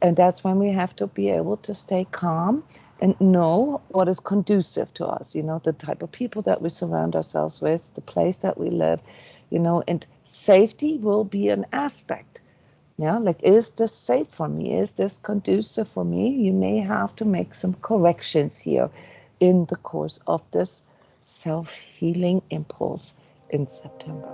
And that's when we have to be able to stay calm and know what is conducive to us, the type of people that we surround ourselves with, the place that we live, and safety will be an aspect. Yeah, like, is this safe for me? Is this conducive for me? You may have to make some corrections here in the course of this self-healing impulse in September.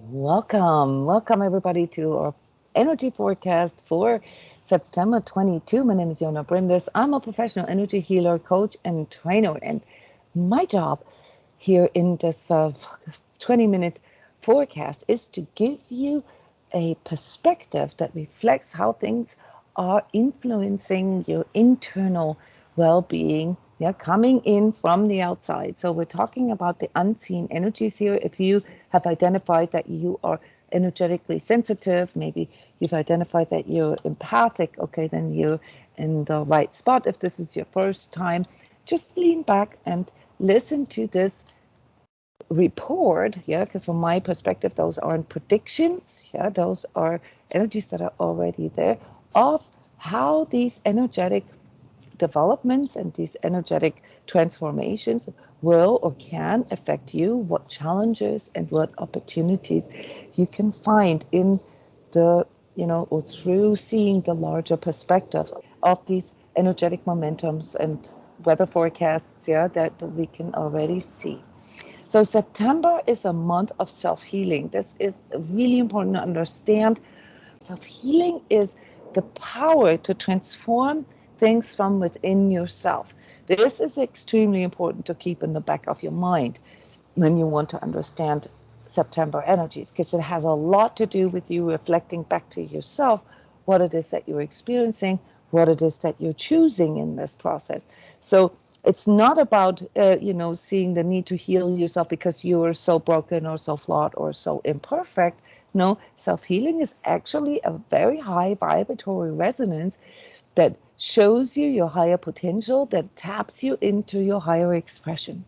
Welcome everybody to our energy forecast for September 22. My name is Jona Bryndis. I'm a professional energy healer, coach, and trainer. And my job here in this 20-minute forecast is to give you a perspective that reflects how things are influencing your internal well-being, coming in from the outside. So we're talking about the unseen energies here. If you have identified that you are energetically sensitive, maybe you've identified that you're empathic, okay, then you're in the right spot. If this is your first time, just lean back and listen to this report, because from my perspective, those aren't predictions, those are energies that are already there, of how these energetic developments and these energetic transformations will or can affect you, what challenges and what opportunities you can find in the, or through seeing the larger perspective of these energetic momentums and weather forecasts, that we can already see. So September is a month of self-healing. This is really important to understand. Self-healing is the power to transform things from within yourself. This is extremely important to keep in the back of your mind when you want to understand September energies, because it has a lot to do with you reflecting back to yourself what it is that you're experiencing, what it is that you're choosing in this process. So it's not about, seeing the need to heal yourself because you are so broken or so flawed or so imperfect. No, self-healing is actually a very high vibratory resonance that shows you your higher potential, that taps you into your higher expression.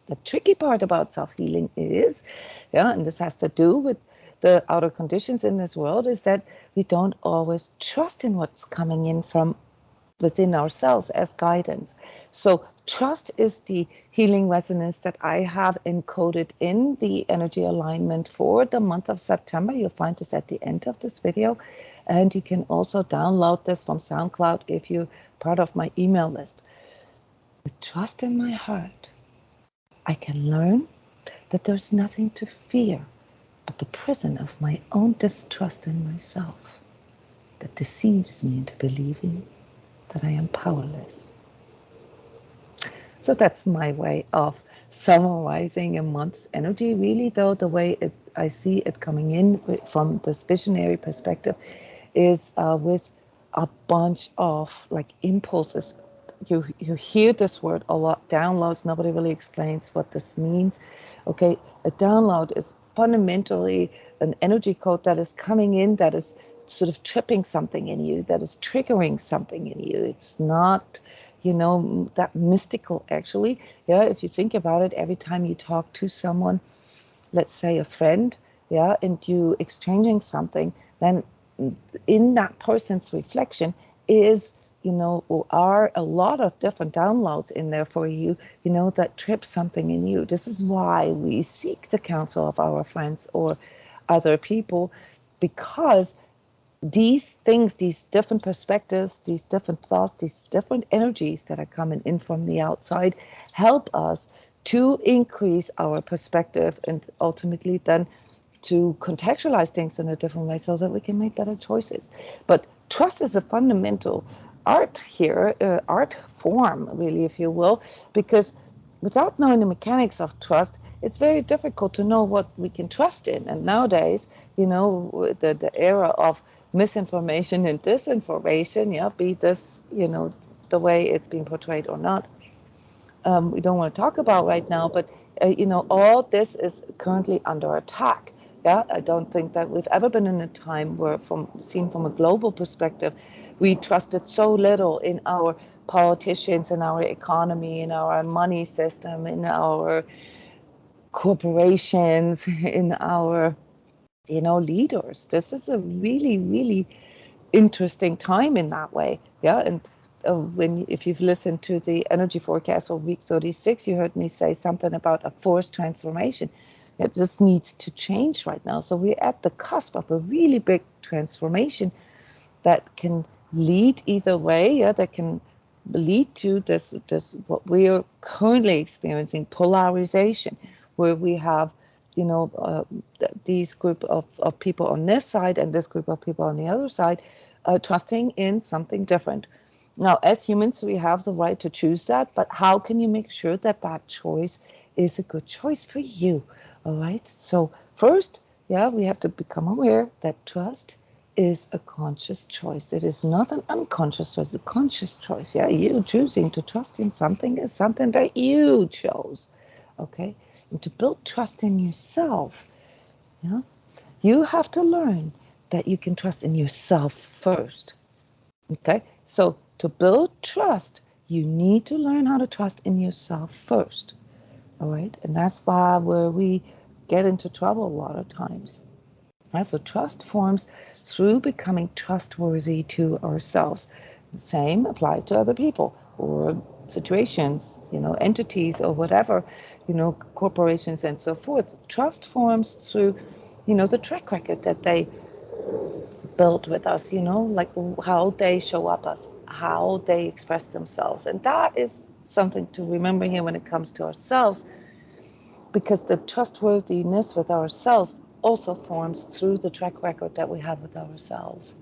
The tricky part about self-healing is, and this has to do with the outer conditions in this world, is that we don't always trust in what's coming in from within ourselves as guidance. So trust is the healing resonance that I have encoded in the energy alignment for the month of September. You'll find this at the end of this video. And you can also download this from SoundCloud if you're part of my email list. With trust in my heart, I can learn that there's nothing to fear but the prison of my own distrust in myself that deceives me into believing that I am powerless. So that's my way of summarizing a month's energy. Really, though, the way I see it coming in from this visionary perspective is with a bunch of impulses. You hear this word a lot, downloads. Nobody really explains what this means. Okay, a download is fundamentally an energy code that is coming in, that is sort of tripping something in you, that is triggering something in you. It's not, that mystical, actually. If you think about it, every time you talk to someone, let's say a friend, and you exchanging something, then in that person's reflection is, are a lot of different downloads in there for you, that trip something in you. This is why we seek the counsel of our friends or other people, because these things, these different perspectives, these different thoughts, these different energies that are coming in from the outside help us to increase our perspective and ultimately then to contextualize things in a different way so that we can make better choices. But trust is a fundamental art here, art form, really, if you will, because without knowing the mechanics of trust, it's very difficult to know what we can trust in. And nowadays, the era of misinformation and disinformation, be this, the way it's being portrayed or not, we don't want to talk about right now, but, all this is currently under attack. I don't think that we've ever been in a time where, seen from a global perspective, we trusted so little in our politicians, in our economy, in our money system, in our corporations, in our, leaders. This is a really, really interesting time in that way. Yeah. And if you've listened to the energy forecast for week 36, you heard me say something about a forced transformation. It just needs to change right now. So we're at the cusp of a really big transformation that can lead either way. Yeah, that can lead to this what we are currently experiencing, polarization, where we have, these group of people on this side and this group of people on the other side, trusting in something different. Now, as humans, we have the right to choose that, but how can you make sure that that choice is a good choice for you? All right. So first, yeah, we have to become aware that trust is a conscious choice. It is not an unconscious choice, a conscious choice. Yeah, you choosing to trust in something is something that you chose. Okay. And to build trust in yourself, yeah, you have to learn that you can trust in yourself first. Okay, so to build trust, you need to learn how to trust in yourself first. All right, and that's where we get into trouble a lot of times. Right? So trust forms through becoming trustworthy to ourselves. The same applies to other people or situations, entities or whatever, corporations and so forth. Trust forms through, the track record that they build with us, like how they show up us, how they express themselves. And that is something to remember here when it comes to ourselves, because the trustworthiness with ourselves also forms through the track record that we have with ourselves.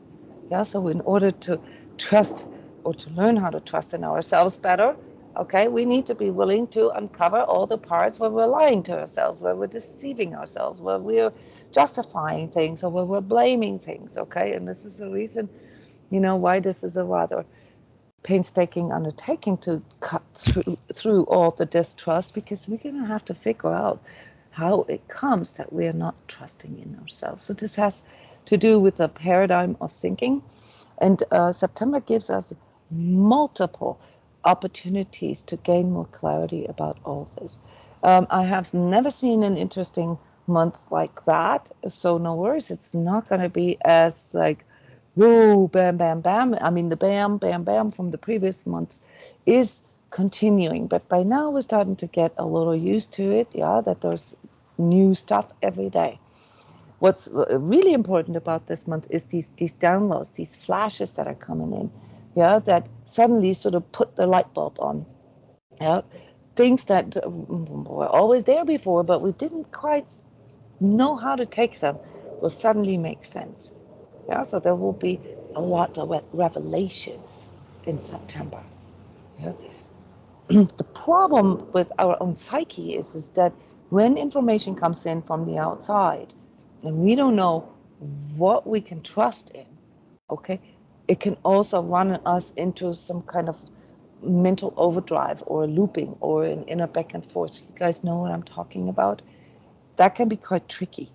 Yeah, so in order to trust or to learn how to trust in ourselves better, okay, we need to be willing to uncover all the parts where we're lying to ourselves, where we're deceiving ourselves, where we're justifying things, or where we're blaming things, okay? And this is the reason, why this is a rather painstaking undertaking to cut through all the distrust, because we're going to have to figure out how it comes that we are not trusting in ourselves. So this has to do with the paradigm of thinking. And September gives us multiple opportunities to gain more clarity about all this. I have never seen an interesting month like that. So no worries, it's not going to be as like, whoa, bam, bam, bam. I mean, the bam, bam, bam from the previous months is continuing. But by now we're starting to get a little used to it, yeah, that there's new stuff every day. What's really important about this month is these downloads, these flashes that are coming in, yeah, that suddenly sort of put the light bulb on. Yeah, things that were always there before, but we didn't quite know how to take them, will suddenly make sense. Yeah, so there will be a lot of revelations in September. Yeah. The problem with our own psyche is that when information comes in from the outside and we don't know what we can trust in, okay, it can also run us into some kind of mental overdrive or looping or an inner back and forth. You guys know what I'm talking about? That can be quite tricky.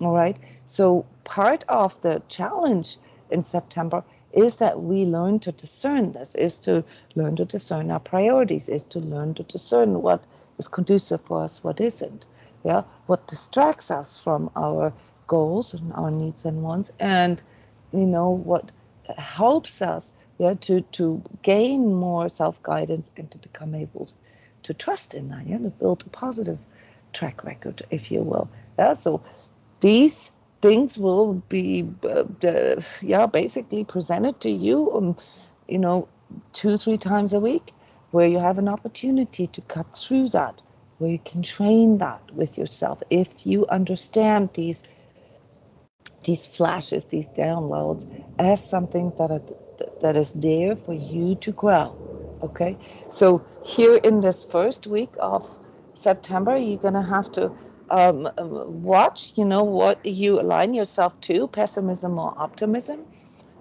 All right. So part of the challenge in September is that we learn to discern this, is to learn to discern our priorities, is to learn to discern what is conducive for us, what isn't. Yeah. What distracts us from our goals and our needs and wants, and what helps us, yeah, to gain more self-guidance and to become able to trust in that, yeah, to build a positive track record, if you will. Yeah. So these things will be, basically presented to you, 2-3 times a week, where you have an opportunity to cut through that, where you can train that with yourself. If you understand these flashes, these downloads, as something that is there for you to grow. Okay, so here in this first week of September, you're gonna have to watch, what you align yourself to, pessimism or optimism.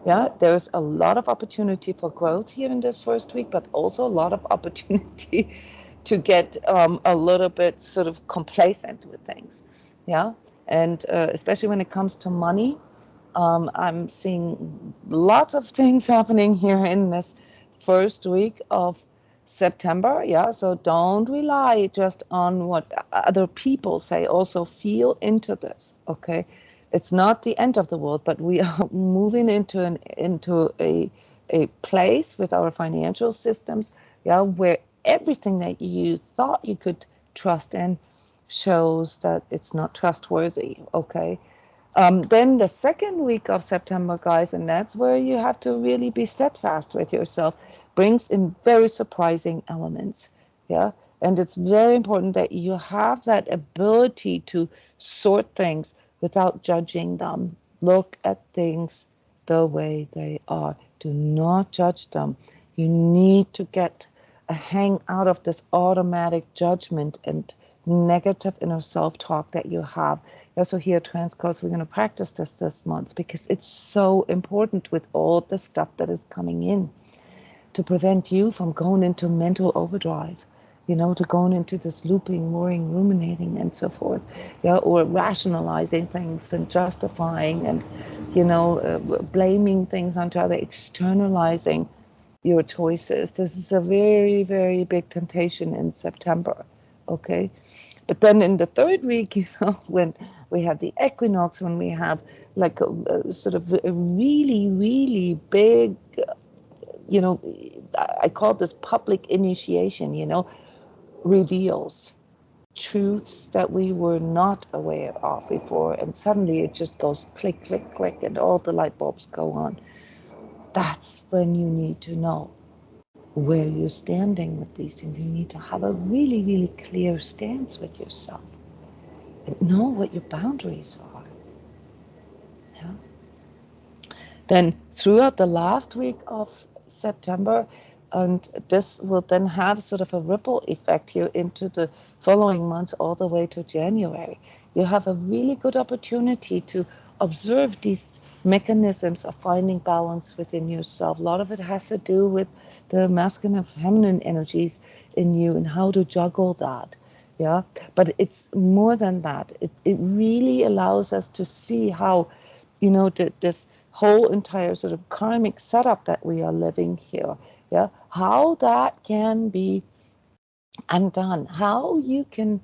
Yeah, there's a lot of opportunity for growth here in this first week, but also a lot of opportunity to get a little bit sort of complacent with things. Yeah, and especially when it comes to money, I'm seeing lots of things happening here in this first week of September, yeah, so don't rely just on what other people say. Also feel into this, okay? It's not the end of the world, but we are moving into a place with our financial systems, yeah, where everything that you thought you could trust in shows that it's not trustworthy, okay? Then the second week of September, guys, and that's where you have to really be steadfast with yourself, brings in very surprising elements. Yeah. And it's very important that you have that ability to sort things without judging them. Look at things the way they are. Do not judge them. You need to get a hang out of this automatic judgment and negative inner self-talk that you have. So here at transCODES, we're going to practice this month because it's so important with all the stuff that is coming in to prevent you from going into mental overdrive, to going into this looping, worrying, ruminating, and so forth, or rationalizing things and justifying and, blaming things onto other, externalizing your choices. This is a very, very big temptation in September, okay? But then in the third week, when we have the equinox, when we have like a sort of a really, really big, I call this public initiation, reveals truths that we were not aware of before. And suddenly it just goes click, click, click, and all the light bulbs go on. That's when you need to know where you're standing with these things. You need to have a really, really clear stance with yourself and know what your boundaries are. Yeah? Then throughout the last week of September, and this will then have sort of a ripple effect here into the following months all the way to January. You have a really good opportunity to observe these mechanisms of finding balance within yourself. A lot of it has to do with the masculine and feminine energies in you and how to juggle that. Yeah, but it's more than that. It really allows us to see how, this whole entire sort of karmic setup that we are living here, yeah, how that can be undone, how you can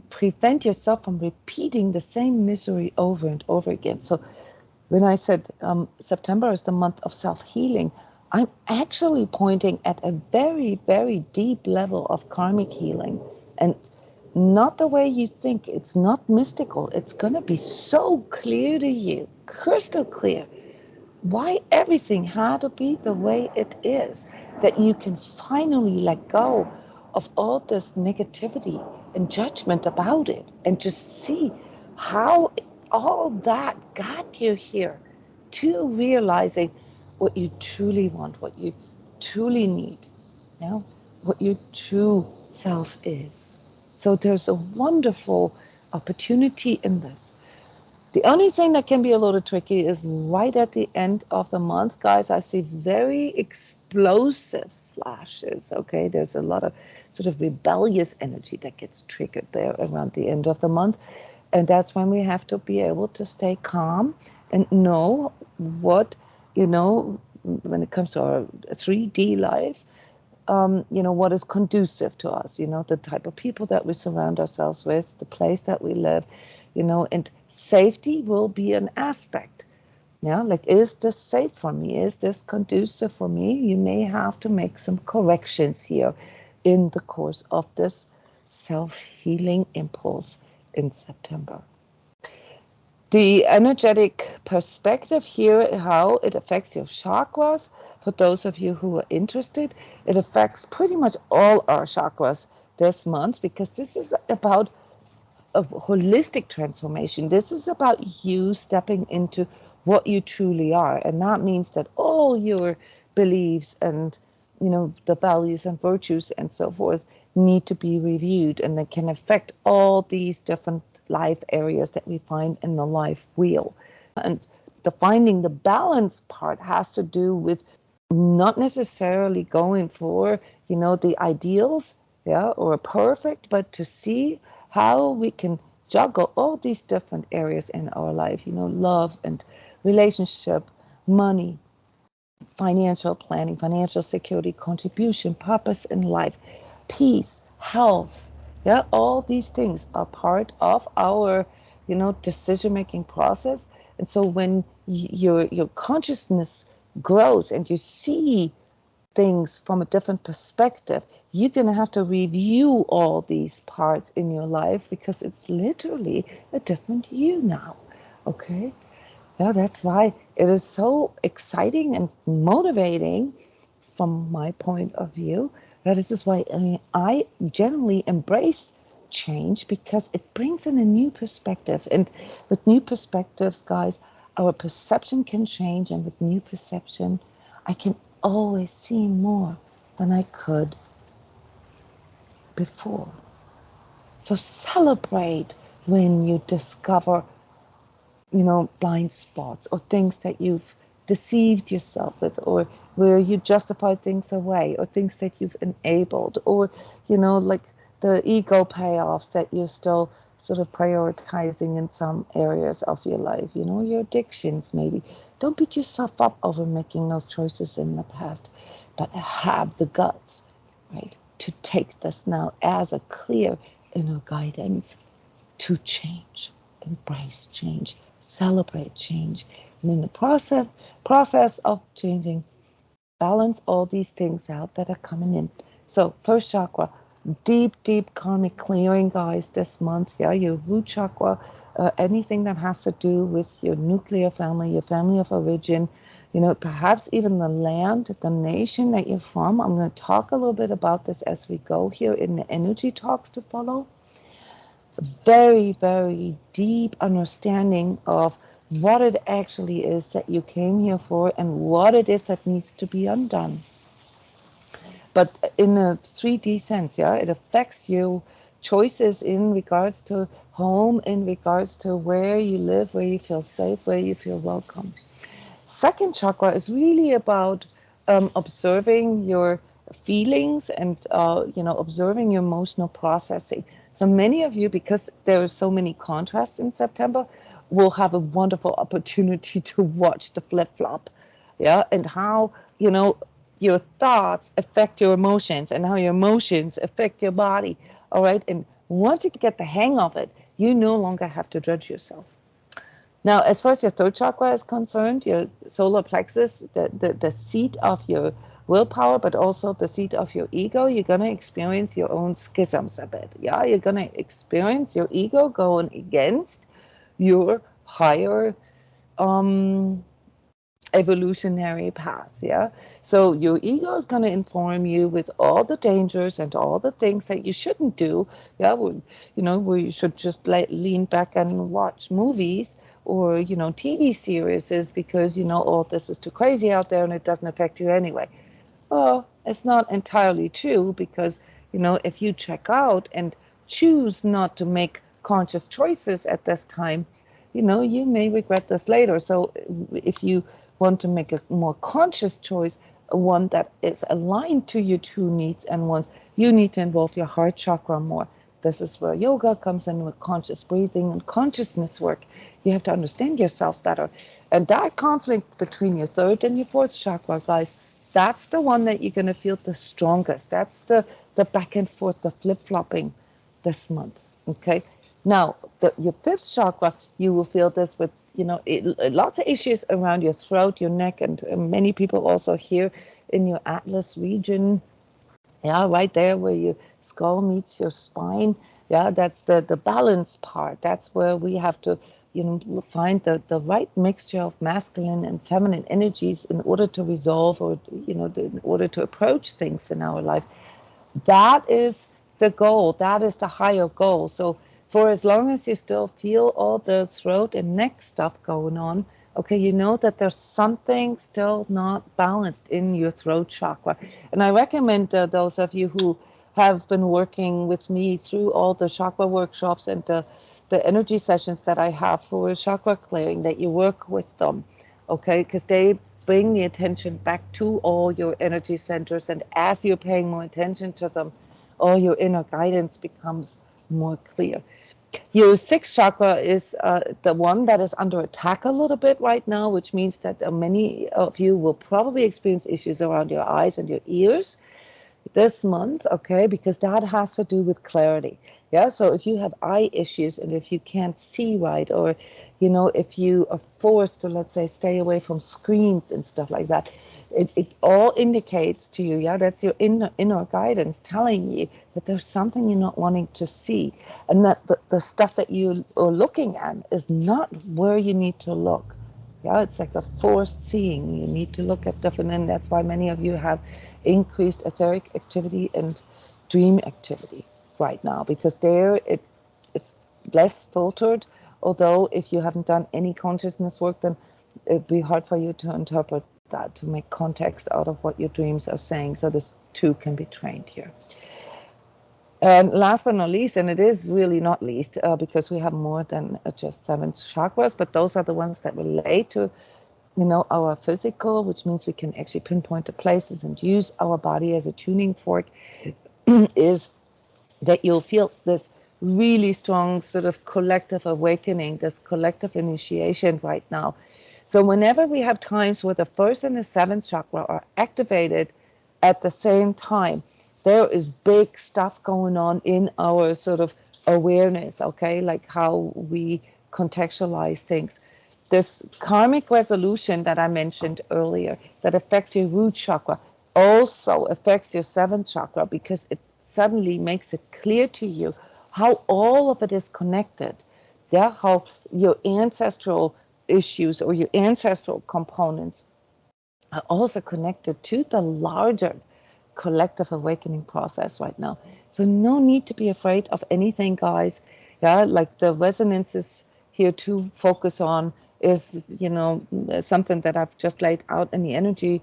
prevent yourself from repeating the same misery over and over again. So when I said September is the month of self-healing, I'm actually pointing at a very, very deep level of karmic healing, and not the way you think. It's not mystical. It's going to be so clear to you, crystal clear, why everything had to be the way it is, that you can finally let go of all this negativity and judgment about it and just see how all that got you here to realizing what you truly want, what you truly need, what your true self is. So there's a wonderful opportunity in this. The only thing that can be a little tricky is right at the end of the month, guys, I see very explosive flashes, okay? There's a lot of sort of rebellious energy that gets triggered there around the end of the month. And that's when we have to be able to stay calm and know what, when it comes to our 3D life, what is conducive to us, the type of people that we surround ourselves with, the place that we live, and safety will be an aspect. Yeah, like, is this safe for me? Is this conducive for me? You may have to make some corrections here in the course of this self-healing impulse in September. The energetic perspective here, how it affects your chakras, for those of you who are interested, it affects pretty much all our chakras this month, because this is about a holistic transformation. This is about you stepping into what you truly are. And that means that all your beliefs and, the values and virtues and so forth need to be reviewed, and they can affect all these different life areas that we find in the life wheel. And the finding the balance part has to do with not necessarily going for, the ideals, or perfect, but to see how we can juggle all these different areas in our life, love and relationship, money, financial planning, financial security, contribution, purpose in life, peace, health. Yeah, all these things are part of our, decision-making process. And so when your consciousness grows and you see things from a different perspective, you're going to have to review all these parts in your life because it's literally a different you now. Okay? Yeah, that's why it is so exciting and motivating from my point of view. Yeah, this is why I generally embrace change because it brings in a new perspective. And with new perspectives, guys, our perception can change. And with new perception, I can always see more than I could before. So celebrate when you discover blind spots or things that you've deceived yourself with, or where you justify things away, or things that you've enabled, or, like the ego payoffs that you're still sort of prioritizing in some areas of your life, your addictions maybe. Don't beat yourself up over making those choices in the past, but have the guts, right, to take this now as a clear inner guidance to change, embrace change, celebrate change, and in the process of changing, balance all these things out that are coming in. So first chakra, deep karmic clearing, guys, this month. Yeah, your root chakra, anything that has to do with your nuclear family, your family of origin, perhaps even the land, the nation that you're from. I'm going to talk a little bit about this as we go here in the energy talks to follow. Very deep understanding of what it actually is that you came here for and what it is that needs to be undone. But in a 3D sense, yeah, it affects you choices in regards to home, in regards to where you live, where you feel safe, where you feel welcome. Second chakra is really about observing your feelings and observing your emotional processing. So many of you, because there are so many contrasts in September, will have a wonderful opportunity to watch the flip-flop, yeah, and how your thoughts affect your emotions and how your emotions affect your body. All right, and once you get the hang of it, you no longer have to judge yourself. Now, as far as your third chakra is concerned, your solar plexus, the seat of your willpower, but also the seat of your ego, you're going to experience your own schisms a bit. Yeah, you're going to experience your ego going against your higher evolutionary path. Yeah, so your ego is going to inform you with all the dangers and all the things that you shouldn't do. Yeah, where you should just lean back and watch movies or TV series because oh, this is too crazy out there and it doesn't affect you anyway. Well, it's not entirely true because if you check out and choose not to make conscious choices at this time, you may regret this later. So if you want to make a more conscious choice, one that is aligned to your true needs and wants, you need to involve your heart chakra more. This is where yoga comes in with conscious breathing and consciousness work. You have to understand yourself better. And that conflict between your third and your fourth chakra, guys, that's the one that you're going to feel the strongest. That's the back and forth, the flip-flopping this month. Okay. Now, your fifth chakra, you will feel this with, lots of issues around your throat, your neck, and many people also here in your Atlas region. Yeah, right there where your skull meets your spine. Yeah, that's the balance part. That's where we have to, find the right mixture of masculine and feminine energies in order to resolve or, in order to approach things in our life. That is the goal. That is the higher goal. So for as long as you still feel all the throat and neck stuff going on, okay, you know that there's something still not balanced in your throat chakra. And I recommend those of you who have been working with me through all the chakra workshops and the energy sessions that I have for chakra clearing, that you work with them, okay, because they bring the attention back to all your energy centers. And as you're paying more attention to them, all your inner guidance becomes more clear. Your sixth chakra is the one that is under attack a little bit right now, which means that many of you will probably experience issues around your eyes and your ears this month, okay, because that has to do with clarity. Yeah, so if you have eye issues and if you can't see right, or if you are forced to, let's say, stay away from screens and stuff like that, it all indicates to you, yeah, that's your inner guidance telling you that there's something you're not wanting to see, and that the stuff that you are looking at is not where you need to look. Yeah, it's like a forced seeing. You need to look at different, and that's why many of you have increased etheric activity and dream activity right now, because it's less filtered. Although if you haven't done any consciousness work, then it'd be hard for you to interpret that, to make context out of what your dreams are saying. So this too can be trained here. And last but not least, and it is really not least, because we have more than just 7 chakras, but those are the ones that relate to, our physical, which means we can actually pinpoint the places and use our body as a tuning fork, is that you'll feel this really strong sort of collective awakening, this collective initiation right now. So whenever we have times where the first and the 7th chakra are activated at the same time, there is big stuff going on in our sort of awareness, okay, like how we contextualize things. This karmic resolution that I mentioned earlier that affects your root chakra also affects your 7th chakra, because it suddenly makes it clear to you how all of it is connected. Yeah, how your ancestral issues or your ancestral components are also connected to the larger collective awakening process right now. So no need to be afraid of anything, guys. Yeah, like the resonances here to focus on is, something that I've just laid out in the energy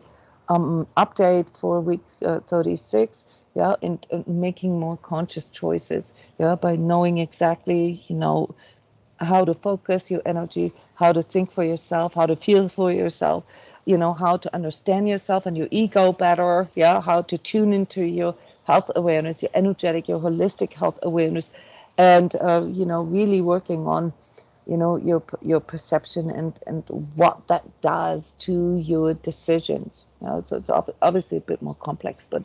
update for week 36. Yeah, and making more conscious choices. Yeah, by knowing exactly, how to focus your energy, how to think for yourself, how to feel for yourself, how to understand yourself and your ego better, yeah, how to tune into your health awareness, your energetic, your holistic health awareness, and, really working on, your perception and what that does to your decisions. So it's obviously a bit more complex, but,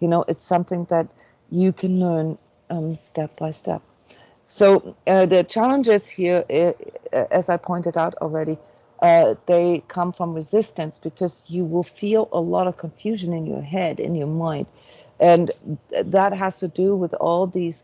it's something that you can learn step by step. So the challenges here, as I pointed out already, they come from resistance, because you will feel a lot of confusion in your head, in your mind. And that has to do with all these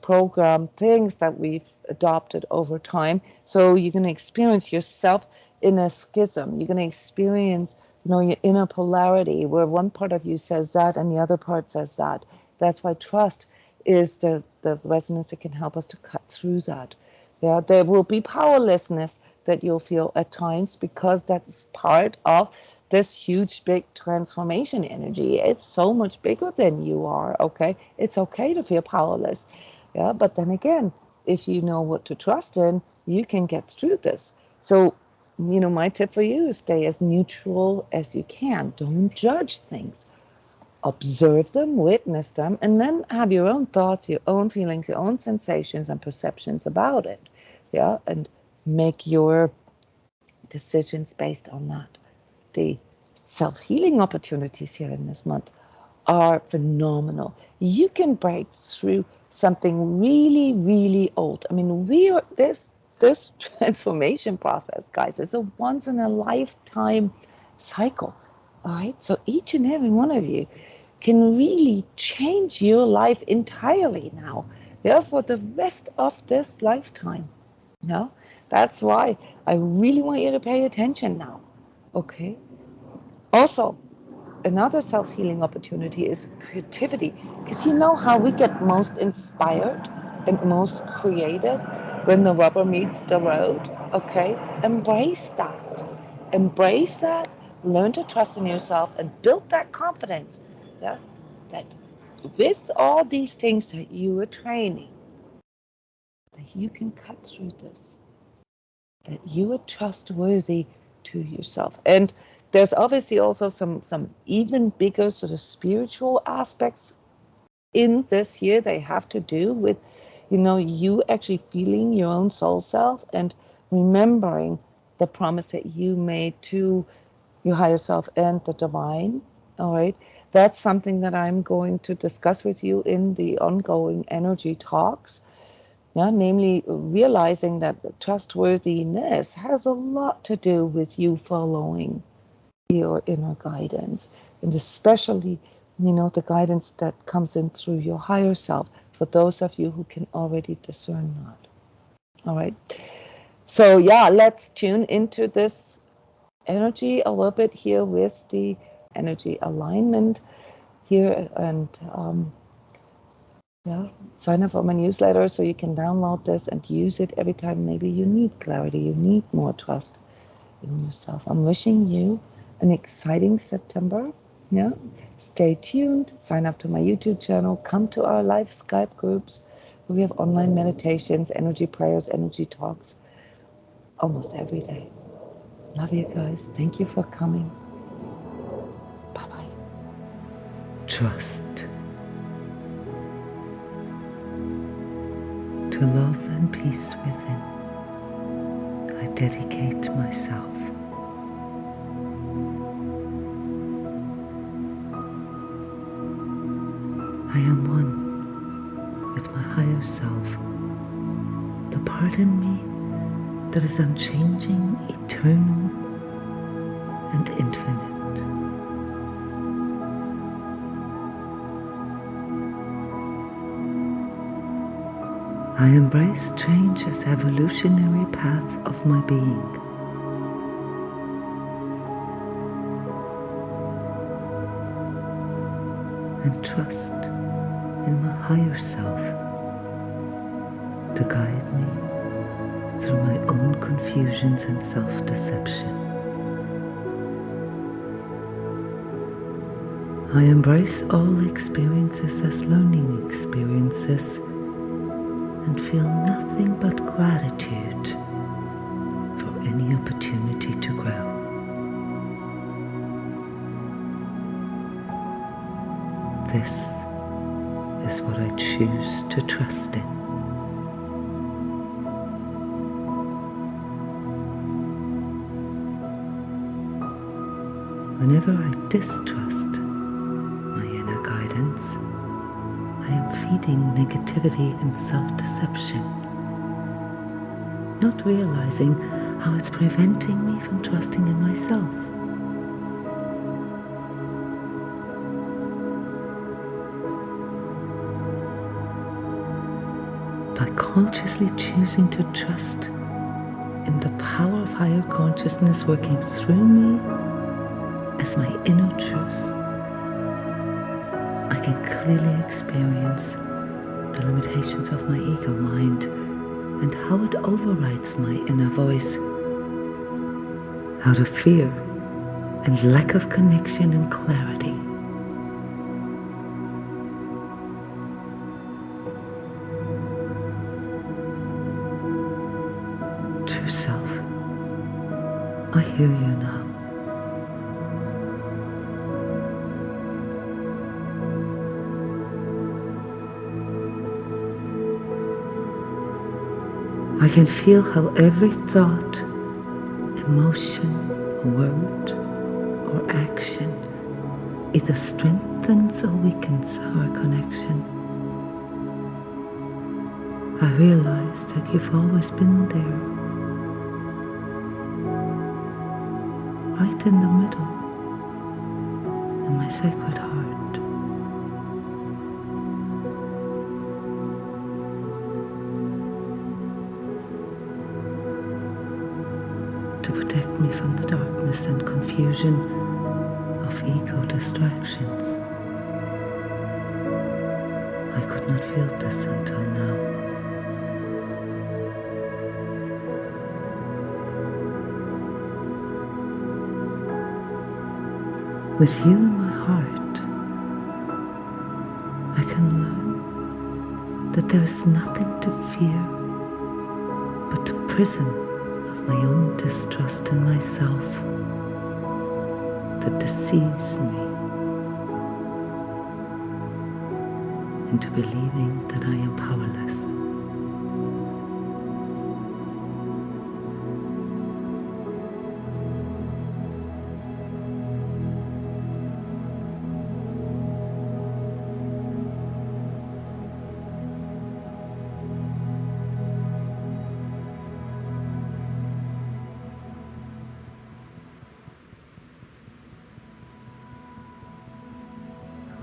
program things that we've adopted over time. So you're going to experience yourself in a schism. You're going to experience, your inner polarity, where one part of you says that and the other part says that. That's why trust is the resonance that can help us to cut through that. Yeah, there will be powerlessness that you'll feel at times, because that's part of this huge, big transformation energy. It's so much bigger than you are, okay? It's okay to feel powerless. Yeah, but then again, if you know what to trust in, you can get through this. So, my tip for you is stay as neutral as you can. Don't judge things. Observe them, witness them, and then have your own thoughts, your own feelings, your own sensations and perceptions about it. Yeah, and make your decisions based on that. The self-healing opportunities here in this month are phenomenal. You can break through something really, really old. I mean, this transformation process, guys, is a once in a lifetime cycle. All right, so each and every one of you can really change your life entirely now, yeah, for the rest of this lifetime. No, that's why I really want you to pay attention now. Okay. Also, another self-healing opportunity is creativity, because you know how we get most inspired and most creative when the rubber meets the road. Okay, embrace that. Embrace that. Learn to trust in yourself and build that confidence. Yeah, that with all these things that you are training, that you can cut through this, that you are trustworthy to yourself. And there's obviously also some even bigger sort of spiritual aspects in this year. They have to do with, You actually feeling your own soul self and remembering the promise that you made to your higher self and the divine. All right. That's something that I'm going to discuss with you in the ongoing energy talks. Yeah, namely realizing that trustworthiness has a lot to do with you following your inner guidance, and especially, the guidance that comes in through your higher self, for those of you who can already discern that. All right. So yeah, let's tune into this energy a little bit here with the energy alignment here, and yeah, sign up for my newsletter so you can download this and use it every time maybe you need clarity, you need more trust in yourself. I'm wishing you an exciting September. Yeah, stay tuned, sign up to my YouTube channel, come to our live Skype groups where we have online meditations, energy prayers, energy talks almost every day. Love you guys. Thank you for coming. Bye-bye. Trust. To love and peace within, I dedicate myself. I am one with my higher self, the part in me that is unchanging, eternal, and infinite. I embrace change as evolutionary path of my being. And trust in my higher self to guide me through my own confusions and self-deception. I embrace all experiences as learning experiences and feel nothing but gratitude for any opportunity to grow. This is what I choose to trust in. Whenever I distrust my inner guidance, I am feeding negativity and self-deception, not realizing how it's preventing me from trusting in myself. By consciously choosing to trust in the power of higher consciousness working through me as my inner truth, I can clearly experience the limitations of my ego mind and how it overrides my inner voice out of fear and lack of connection and clarity. True self, I hear you now. I can feel how every thought, emotion, word, or action either strengthens or weakens our connection. I realize that you've always been there, right in the middle, in my sacred heart. To protect me from the darkness and confusion of ego distractions. I could not feel this until now. With you in my heart, I can learn that there is nothing to fear but the prison my own distrust in myself that deceives me into believing that I am powerless.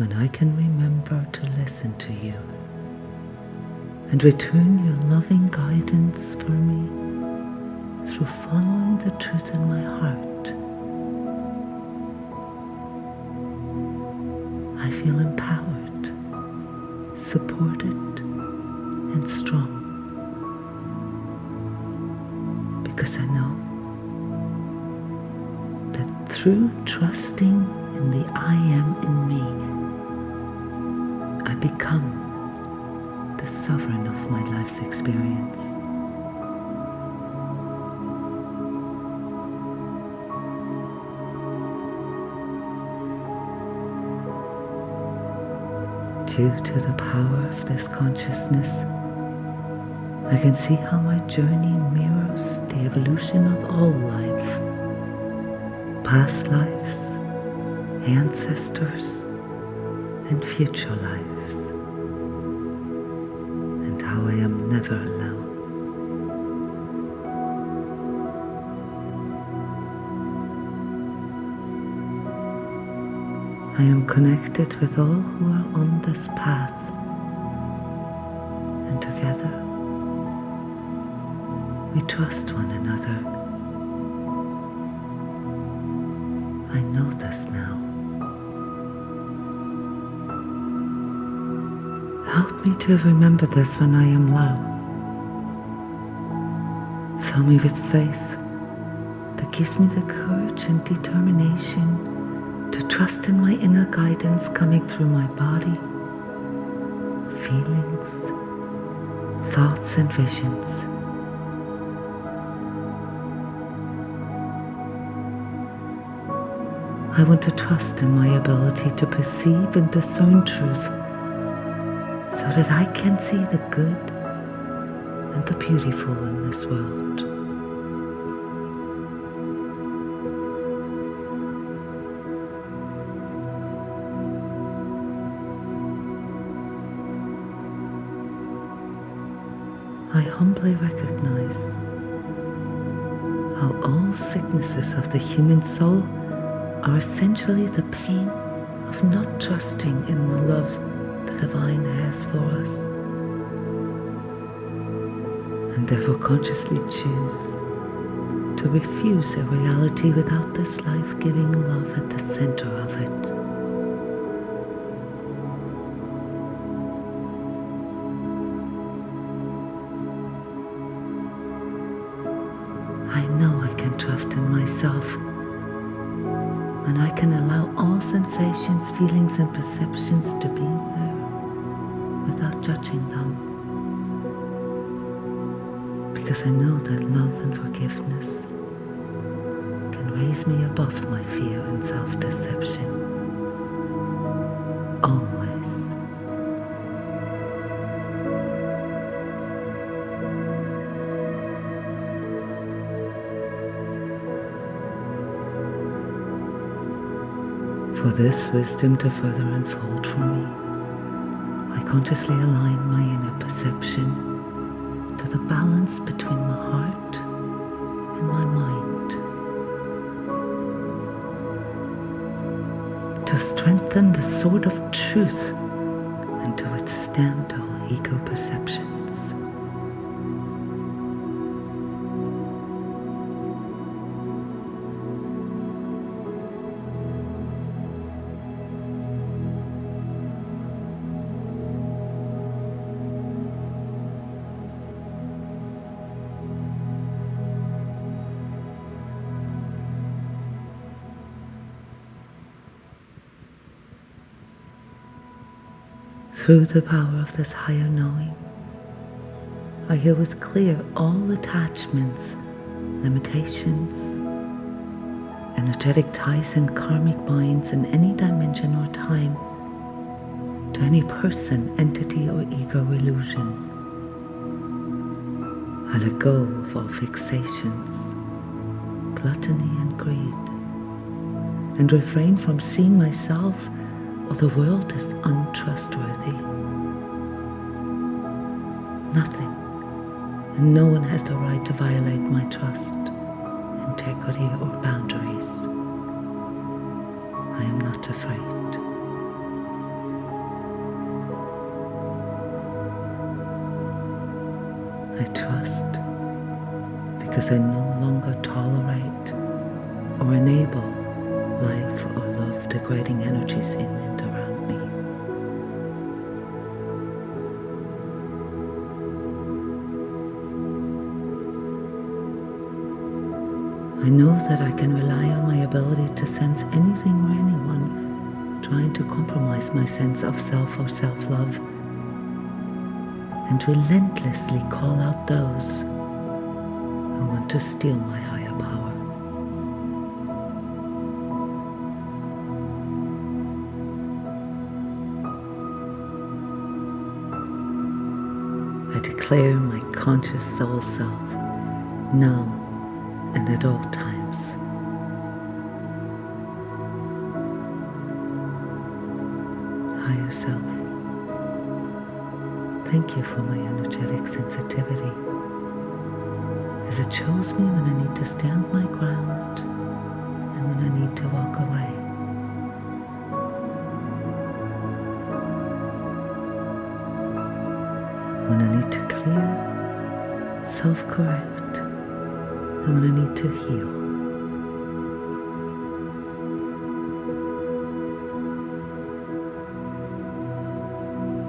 when I can remember to listen to you and return your loving guidance for me through following the truth in my heart, I feel empowered, supported, and strong, because I know that through trusting in the I am in me, I become the sovereign of my life's experience. Due to the power of this consciousness, I can see how my journey mirrors the evolution of all life, past lives, ancestors, and future lives, and how I am never alone. I am connected with all who are on this path, and together we trust one another. I know this now. Help me to remember this when I am low. Fill me with faith that gives me the courage and determination to trust in my inner guidance coming through my body, feelings, thoughts, and visions. I want to trust in my ability to perceive and discern truth so that I can see the good and the beautiful in this world. I humbly recognize how all sicknesses of the human soul are essentially the pain of not trusting in the love the divine has for us, and therefore consciously choose to refuse a reality without this life-giving love at the center of it. I know I can trust in myself, and I can allow all sensations, feelings, and perceptions to be there without judging them, because I know that love and forgiveness can raise me above my fear and self-deception. Always. For this wisdom to further unfold for me, I consciously align my inner perception to the balance between my heart and my mind, to strengthen the sword of truth and to withstand all ego perceptions. Through the power of this higher knowing, I herewith clear all attachments, limitations, energetic ties and karmic binds in any dimension or time to any person, entity, or ego illusion. I let go of all fixations, gluttony and greed, and refrain from seeing myself or the world as untrustworthy. Nothing and no one has the right to violate my trust, integrity, or boundaries. I am not afraid. I trust because I no longer tolerate or enable life or love degrading energies in and around me. I know that I can rely on my ability to sense anything or anyone trying to compromise my sense of self or self-love, and relentlessly call out those who want to steal my higher power. I declare my conscious soul self now and at all times. Higher self, thank you for my energetic sensitivity, as it shows me when I need to stand my ground and when I need to walk away. When I need to clear, self-correct, and when I need to heal.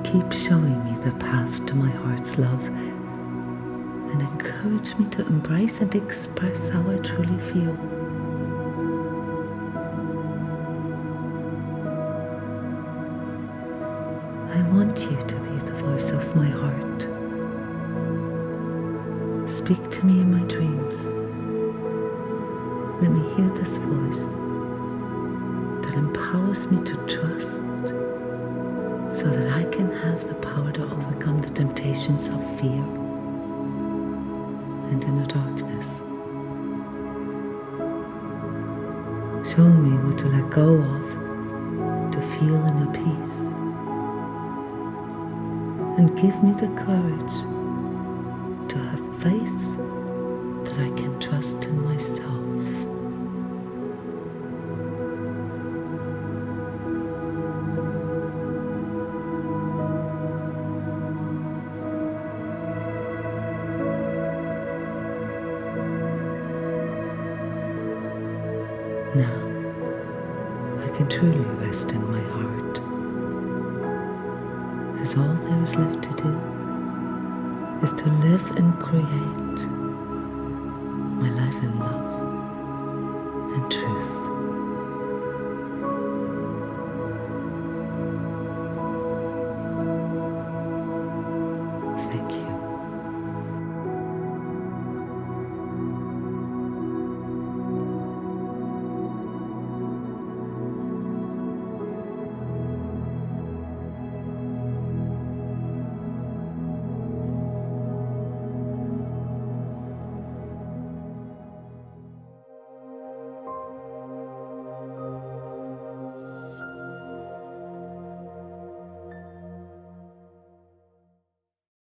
Keep showing me the path to my heart's love and encourage me to embrace and express how I truly feel. I want you to be the voice of my heart. Speak to me in my dreams. Let me hear this voice that empowers me to trust so that I can have the power to overcome the temptations of fear and inner darkness. Show me what to let go of to feel inner peace, and give me the courage to have faith that I can trust in myself. Now, I can truly rest in my heart, as all there is left to do is to live and create my life in love and truth. Thank you.